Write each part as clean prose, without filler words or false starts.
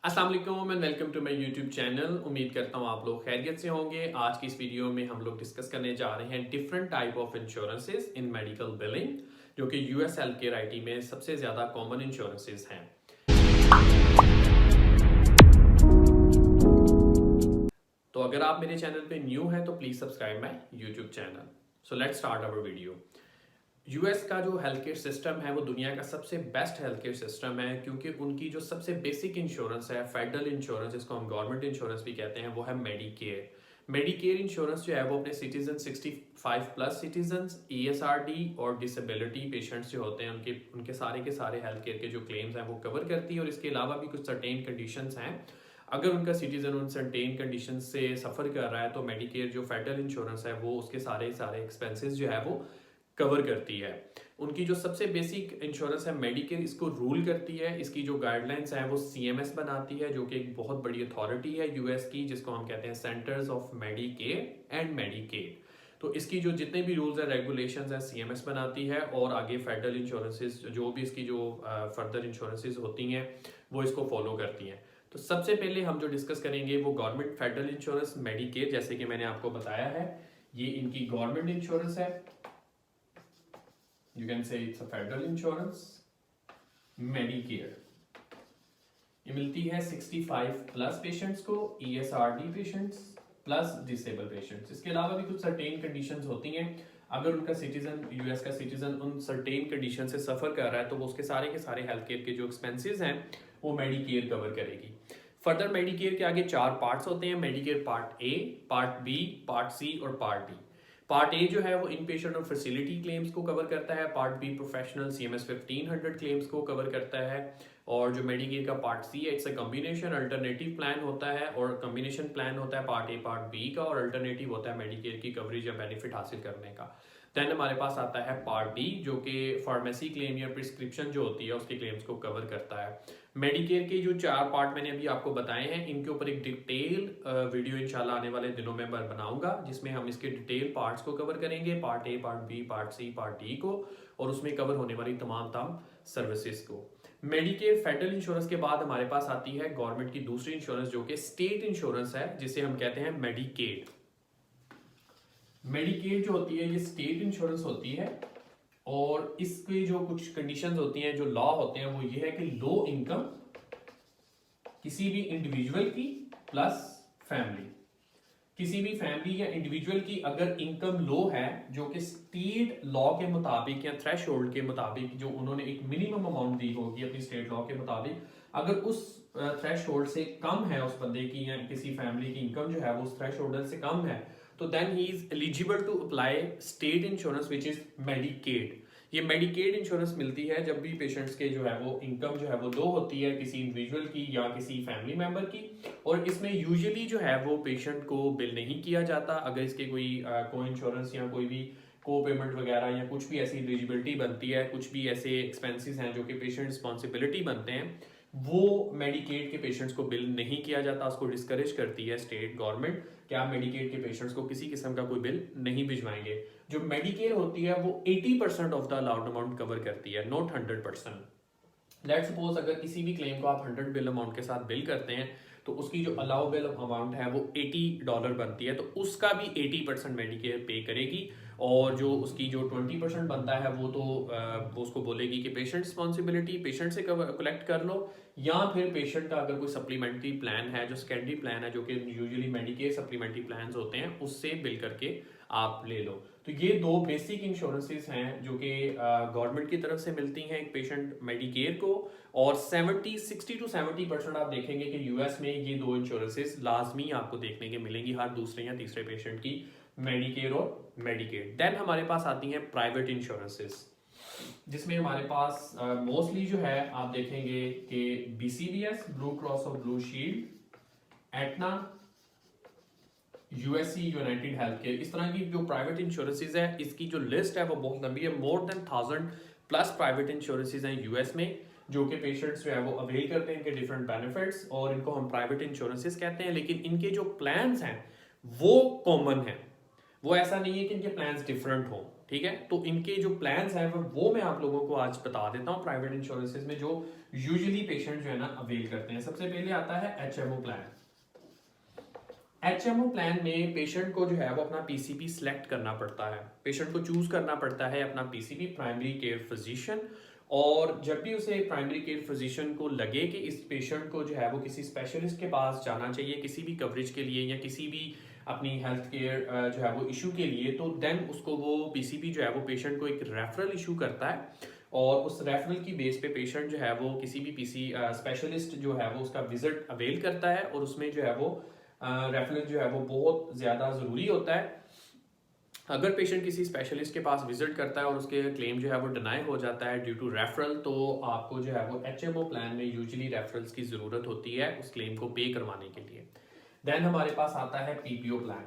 अस्सलाम वालेकुम and welcome to my YouTube channel. उम्मीद करता हूँ आप लोग खैरियत से होंगे। आज की इस वीडियो में हम लोग डिस्कस करने जा रहे हैं different type of insurances in medical billing, जो कि यूएस हेल्थ केयर आईटी में सबसे ज़्यादा कॉमन इंश्योरेंसेस हैं। तो अगर आप मेरे चैनल पे न्यू हैं तो please subscribe my YouTube channel. So let's start our video. US का जो हेल्थ केयर सिस्टम है वो दुनिया का सबसे बेस्ट हेल्थ केयर सिस्टम है, क्योंकि उनकी जो सबसे बेसिक इंश्योरेंस है, फेडरल इंश्योरेंस जिसको हम गवर्नमेंट इंश्योरेंस भी कहते हैं, वो है मेडिकेयर। मेडिकेयर इंश्योरेंस जो है वो अपने सिटीजन 65 प्लस सिटीजन, ईएसआरडी और डिसेबिलिटी पेशेंट्स जो होते हैं उनके उनके सारे के सारे हेल्थ केयर के जो क्लेम्स हैं वो कवर करती है। और इसके अलावा भी कुछ सर्टेन कंडीशंस हैं, अगर उनका सिटीजन उन सर्टेन कंडीशन से सफ़र कर रहा है तो मेडिकेयर जो फेडरल इंश्योरेंस है वो उसके सारे सारे एक्सपेंसेस जो है वो कवर करती है। उनकी जो सबसे बेसिक इंश्योरेंस है मेडिकेयर, इसको रूल करती है। इसकी जो गाइडलाइंस है वो सीएमएस बनाती है, जो कि एक बहुत बड़ी अथॉरिटी है यूएस की, जिसको हम कहते हैं centres of Medicare and Medicaid. तो इसकी जो जितने भी रूल्स हैं रेगुलेशंस हैं सीएमएस बनाती है, और आगे फेडरल इंश्योरेंसेस जो भी इसकी जो फर्दर इंश्योरेंसेस होती हैं वो इसको फॉलो करती हैं। तो सबसे पहले हम जो डिस्कस करेंगे वो गवर्नमेंट फेडरल इंश्योरेंस मेडिकेयर, जैसे कि मैंने आपको बताया है ये इनकी गवर्नमेंट इंश्योरेंस है। You can say it's a federal insurance, Medicare। ये मिलती है 65 प्लस पेशेंट्स को, ESRD patients plus disable patients. इसके अलावा भी कुछ सर्टेन कंडीशंस होती हैं। अगर उनका सिटीजन यूएस का सिटीजन उन सर्टेन कंडीशन से सफ़र कर रहा है तो वो उसके सारे हेल्थ केयर के जो एक्सपेंसेस हैं वो मेडिकेयर कवर करेगी। फर्दर मेडिकेयर के आगे 4 पार्ट्स होते हैं, Medicare part A, part B, part C और पार्ट डी। पार्ट ए जो है वो इन पेशेंट और फैसिलिटी क्लेम्स को कवर करता है। Part B professional CMS 1500 claims को कवर करता है। और जो मेडिकेयर का पार्ट सी है it's a combination alternative plan होता है, और कॉम्बिनेशन प्लान होता है पार्ट ए पार्ट बी का, और अल्टरनेटिव होता है मेडिकेयर की कवरेज या बेनिफिट हासिल करने का। देन हमारे पास आता है पार्ट डी, जो कि फार्मेसी क्लेम या प्रिस्क्रिप्शन जो होती है उसके क्लेम्स को कवर करता है। मेडिकेयर के जो 4 पार्ट मैंने अभी आपको बताए हैं इनके ऊपर एक डिटेल वीडियो इंशाल्लाह आने वाले दिनों में बनाऊंगा, जिसमें हम इसके डिटेल पार्ट्स को कवर करेंगे, part A, part B, part C, part D को, और उसमें कवर होने वाली तमाम सर्विसेज को। मेडिकेयर फेडरल इंश्योरेंस के बाद हमारे पास आती है गवर्नमेंट की दूसरी इंश्योरेंस, जो कि स्टेट इंश्योरेंस है, जिसे हम कहते हैं मेडिकेड। मेडिकेड जो होती है ये स्टेट इंश्योरेंस होती है, और इसकी जो कुछ कंडीशंस होती हैं, जो लॉ होते हैं, वो ये है कि लो इनकम किसी भी इंडिविजुअल की प्लस फैमिली, किसी भी फैमिली या इंडिविजुअल की अगर इनकम लो है, जो कि स्टेट लॉ के मुताबिक या थ्रेश होल्ड के मुताबिक, जो उन्होंने एक मिनिमम अमाउंट दी होगी अपनी स्टेट लॉ के मुताबिक, अगर उस थ्रेश होल्ड से कम है उस बंदे की या किसी फैमिली की इनकम जो है वो उस थ्रेश होल्ड से कम है, तो then he is eligible to apply state insurance which is Medicaid. ये मेडिकेड इंश्योरेंस मिलती है जब भी पेशेंट्स के जो है वो इनकम जो है वो लो होती है किसी इंडिविजुअल की या किसी फैमिली मेंबर की, और इसमें यूजुअली जो है वो पेशेंट को बिल नहीं किया जाता। अगर इसके कोई को इंश्योरेंस या कोई भी को पेमेंट वगैरह या कुछ भी ऐसी एलिजिबिलिटी बनती है, कुछ भी ऐसे एक्सपेंसेस हैं जो कि पेशेंट रिस्पॉन्सिबिलिटी बनते हैं, वो मेडिकेड के पेशेंट्स को बिल नहीं किया जाता। उसको डिस्करेज करती है स्टेट गवर्नमेंट कि आप मेडिकेड के पेशेंट्स को किसी किस्म का कोई बिल नहीं भिजवाएंगे। जो मेडिकेयर होती है वो 80% of the allowed amount cover करती है, नॉट 100%। लेट्स सपोज अगर किसी भी क्लेम को आप 100 बिल अमाउंट के साथ बिल करते हैं तो उसकी जो अलाउबल अमाउंट है वो $80 बनती है, तो उसका भी 80% मेडिकेयर पे करेगी, और जो उसकी जो 20% बनता है वो तो वो उसको बोलेगी कि पेशेंट रिस्पॉन्सिबिलिटी, पेशेंट से कलेक्ट कर लो, या फिर पेशेंट का अगर कोई सप्लीमेंट्री प्लान है, जो सेकेंडरी प्लान है, जो कि यूजुअली मेडिकेयर सप्लीमेंट्री प्लान होते हैं, उससे बिल करके आप ले लो। तो ये 2 बेसिक इंश्योरेंसेस हैं जो कि गवर्नमेंट की तरफ से मिलती हैं एक पेशेंट मेडिकेयर को, और 60 to 70% आप देखेंगे कि यूएस में ये 2 इंश्योरेंसेस लाजमी आपको देखने के मिलेंगी हर दूसरे या तीसरे पेशेंट की, मेडिकेयर और मेडिकेड। देन हमारे पास आती हैं प्राइवेट इंश्योरेंसेस, जिसमें हमारे पास मोस्टली जो है आप देखेंगे कि बीसीबीएस, ब्लू क्रॉस और blue shield, Etna, USC, United health care, इस तरह की जो प्राइवेट इंश्योरेंसेज है, इसकी जो लिस्ट है वो बहुत लंबी है। More than 1000 plus private insurances हैं यूएस में, जो कि पेशेंट्स जो है वो अवेल करते हैं इनके डिफरेंट बेनिफिट्स, और इनको हम प्राइवेट इंश्योरेंसेज कहते हैं। लेकिन इनके जो प्लान्स हैं वो कॉमन हैं, वो ऐसा नहीं है कि इनके प्लान्स डिफरेंट हों। ठीक है। तो इनके जो प्लान्स हैं वो मैं आप लोगों को आज बता देता हूँ प्राइवेट इंश्योरेंसेज में जो यूजुअली पेशेंट जो है ना अवेल करते हैं। सबसे पहले आता है HMO प्लान। HMO प्लान में पेशेंट को जो है वो अपना PCP सिलेक्ट करना पड़ता है, पेशेंट को चूज करना पड़ता है अपना PCP, प्राइमरी केयर फिजिशियन। और जब भी उसे प्राइमरी केयर फिजिशियन को लगे कि इस पेशेंट को जो है वो किसी स्पेशलिस्ट के पास जाना चाहिए किसी भी कवरेज के लिए या किसी भी अपनी हेल्थ केयर जो है वो इशू के लिए, तो देन उसको वो PCP जो है वो पेशेंट को एक रेफरल इशू करता है और उस रेफरल की बेस पे पेशेंट जो है वो किसी भी PC स्पेशलिस्ट जो है वो उसका विजिट अवेल करता है। और उसमें जो है वो रेफरल जो है वो बहुत ज़्यादा ज़रूरी होता है। अगर पेशेंट किसी स्पेशलिस्ट के पास विजिट करता है और उसके क्लेम जो है वो डिनाई हो जाता है ड्यू टू रेफरल, तो आपको जो है वो HMO प्लान में यूजुअली रेफरल्स की ज़रूरत होती है उस क्लेम को पे करवाने के लिए। देन हमारे पास आता है PPO प्लान।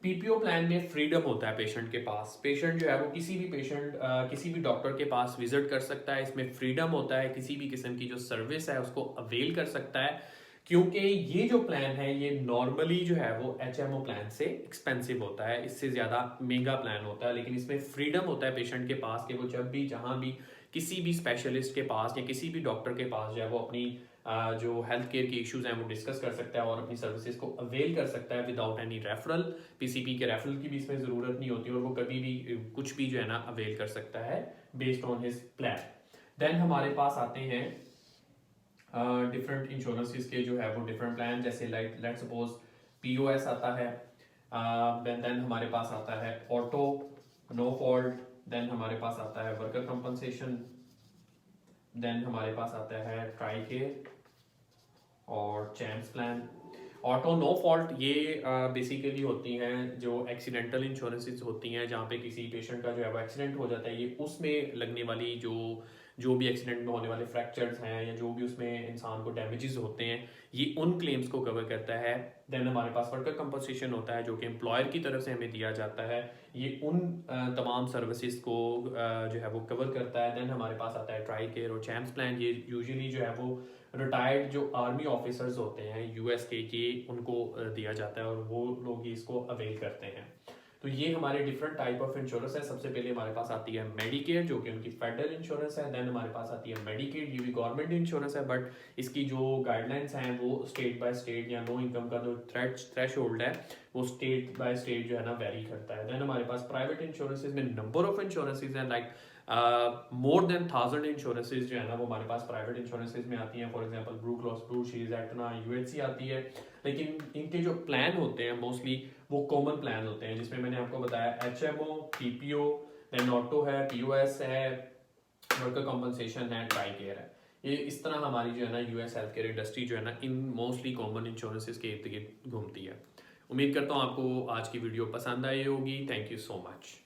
PPO प्लान में फ्रीडम होता है पेशेंट के पास, पेशेंट जो है वो किसी भी डॉक्टर के पास विजिट कर सकता है, इसमें फ्रीडम होता है, किसी भी किस्म की जो सर्विस है उसको अवेल कर सकता है। क्योंकि ये जो प्लान है ये नॉर्मली जो है वो HMO प्लान से एक्सपेंसिव होता है, इससे ज़्यादा महंगा प्लान होता है, लेकिन इसमें फ्रीडम होता है पेशेंट के पास कि वो जब भी जहाँ भी किसी भी स्पेशलिस्ट के पास या किसी भी डॉक्टर के पास जो है वो अपनी जो हेल्थ केयर के इश्यूज हैं वो डिस्कस कर सकता है और अपनी सर्विसेज को अवेल कर सकता है विदाउट एनी रेफरल। PCP के रेफरल की भी इसमें ज़रूरत नहीं होती और वो कभी भी कुछ भी जो है ना अवेल कर सकता है based on his plan. Then हमारे पास आते हैं डिफरेंट इंश्योरेंसेस के जो है वो डिफरेंट प्लान, जैसे लाइक लेट सपोज POS आता है, देन हमारे पास आता है ऑटो नो फॉल्ट, देन हमारे पास आता है वर्कर कंपनसेशन, देन हमारे पास आता है ट्राई केयर और champs plan. Auto no fault ये बेसिकली होती हैं जो एक्सीडेंटल इंश्योरेंसेस होती हैं जहाँ पे किसी पेशेंट का जो है वो एक्सीडेंट हो जाता है, ये उसमें लगने वाली जो भी एक्सीडेंट में होने वाले फ्रैक्चर्स हैं या जो भी उसमें इंसान को डैमेजेस होते हैं ये उन क्लेम्स को कवर करता है। देन हमारे पास वर्कर कंपनसेशन होता है जो कि एम्प्लॉयर की तरफ से हमें दिया जाता है, ये उन तमाम सर्विसेज को जो है वो कवर करता है। देन हमारे पास आता है ट्राई केयर और चैम्प्स प्लान, ये यूजुअली जो है वो रिटायर्ड जो आर्मी ऑफिसर्स होते हैं US के, ये उनको दिया जाता है और वो लोग ही इसको अवेल करते हैं। तो ये हमारे डिफरेंट टाइप ऑफ इंश्योरेंस है। सबसे पहले हमारे पास आती है मेडिकेयर जो कि उनकी फेडरल इंश्योरेंस है, देन हमारे पास आती है मेडिकेड, ये भी गवर्नमेंट इंश्योरेंस है बट इसकी जो गाइडलाइंस हैं वो स्टेट बाय स्टेट या नो इनकम का जो थ्रेश होल्ड है वो स्टेट बाय स्टेट जो है ना वेरी करता है। देन हमारे पास प्राइवेट इंश्योरेंसेज में नंबर ऑफ इंश्योरेंसेज हैं, लाइक मोर देन 1000 इंश्योरेंसेज जो है ना वो हमारे पास प्राइवेट इंश्योरेंसेज में आती हैं। For example Blue Cross Blue Shield Aetna UHC आती है, लेकिन इनके जो प्लान होते हैं मोस्टली वो कॉमन प्लान होते हैं जिसमें मैंने आपको बताया HMO, PPO, देन ऑटो है, POS है, वर्कर कॉम्पनसेशन है, ट्राई केयर है। ये इस तरह हमारी जो है ना US हेल्थ केयर इंडस्ट्री जो है ना इन मोस्टली कॉमन इंश्योरेंसेज के इर्द गिर्द घूमती है। उम्मीद करता हूँ आपको आज की वीडियो पसंद आई होगी। Thank you so much.